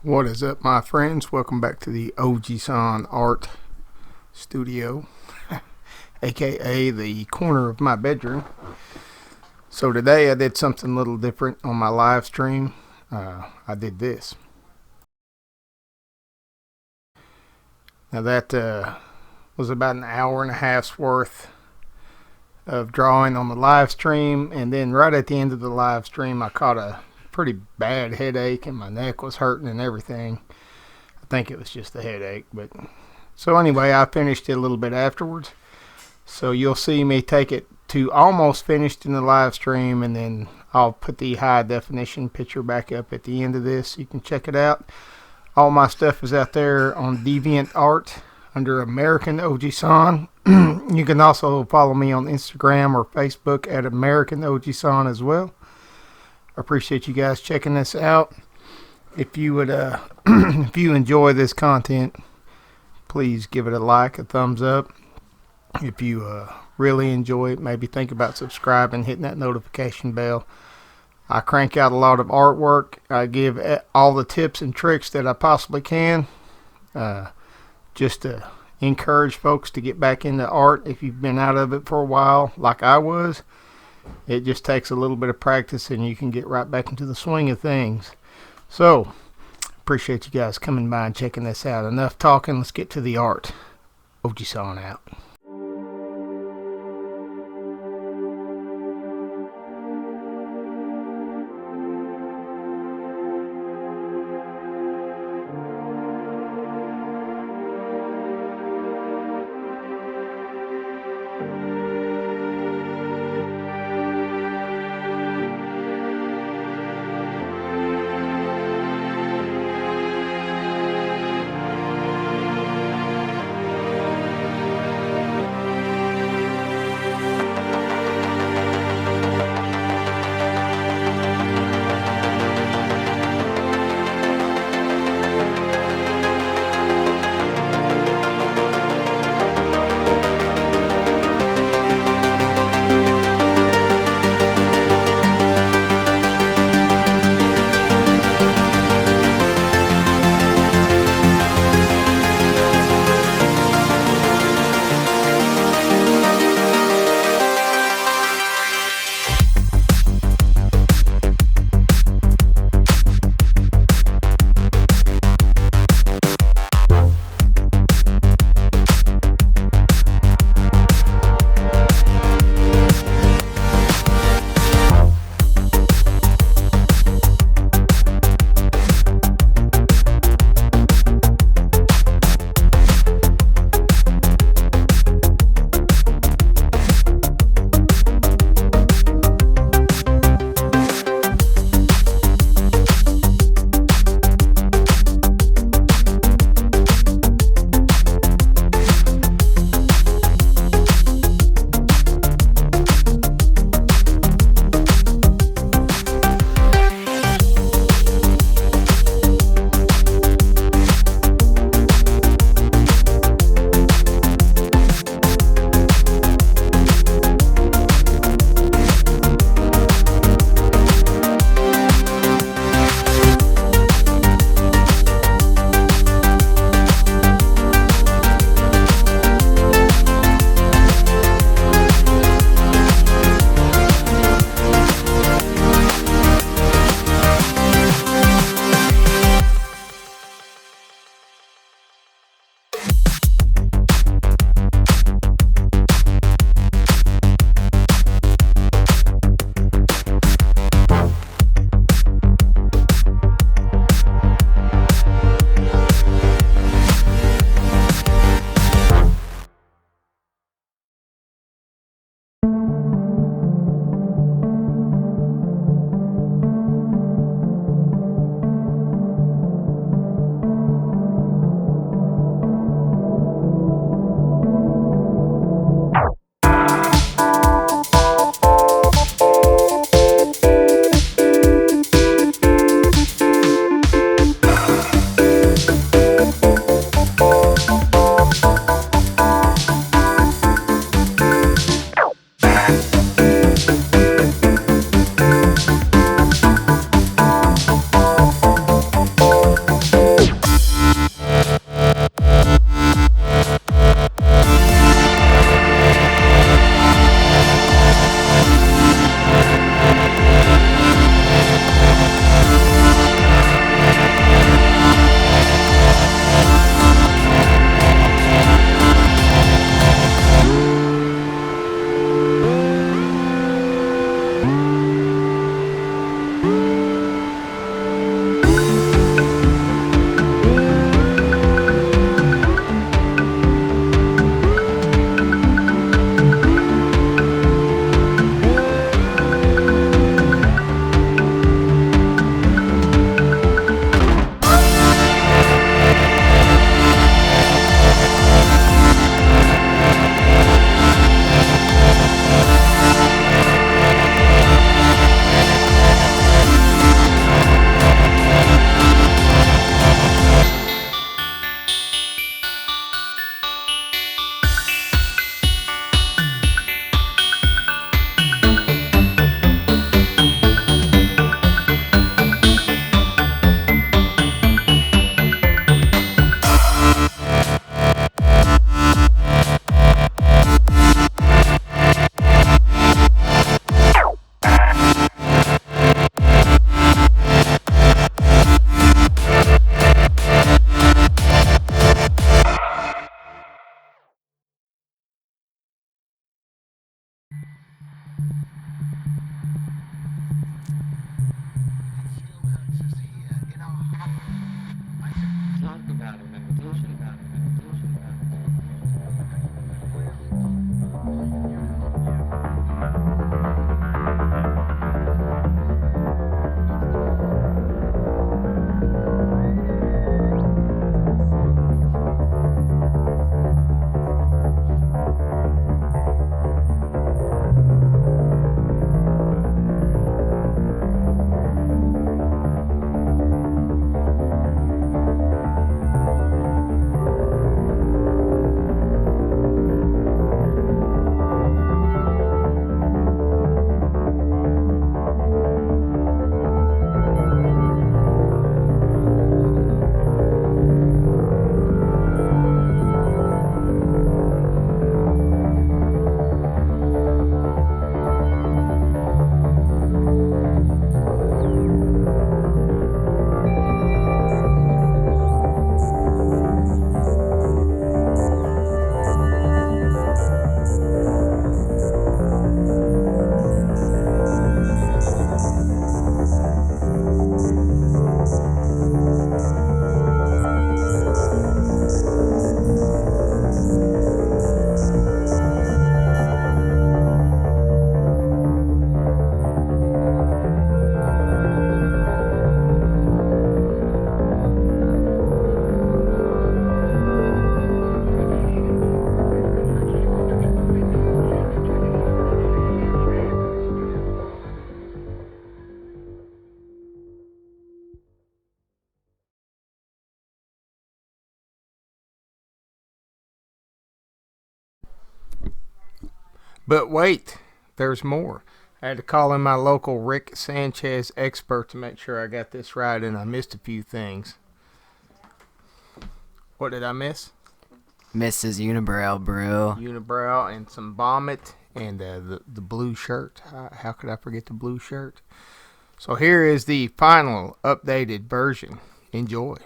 What is up, my friends? Welcome back to the OG-san Art Studio, aka the corner of my bedroom. So today I did something a little different on my live stream. I did this. Now that was about an hour and a half's worth of drawing on the live stream, and then right at the end of the live stream I caught a pretty bad headache and my neck was hurting and everything. I think it was just a headache, but so anyway, I finished it a little bit afterwards, so you'll see me take it to almost finished in the live stream, and then I'll put the high definition picture back up at the end of this. You can check it out. All my stuff is out there on DeviantArt under American OG-san. You can also follow me on Instagram or Facebook at American OG-san as well. I appreciate you guys checking this out. If you would, if you enjoy this content, please give it a like, a thumbs up. If you really enjoy it, maybe think about subscribing, hitting that notification bell. I crank out a lot of artwork. I give all the tips and tricks that I possibly can, just to encourage folks to get back into art if you've been out of it for a while, like I was. It just takes a little bit of practice and you can get right back into the swing of things. So, appreciate you guys coming by and checking this out. Enough talking, let's get to the art. OG-san out. But wait, there's more. I had to call in my local Rick Sanchez expert to make sure I got this right, and I missed a few things. What did I miss? Mrs. Unibrow, bro. Unibrow and some vomit and the blue shirt. How could I forget the blue shirt? So here is the final updated version. Enjoy.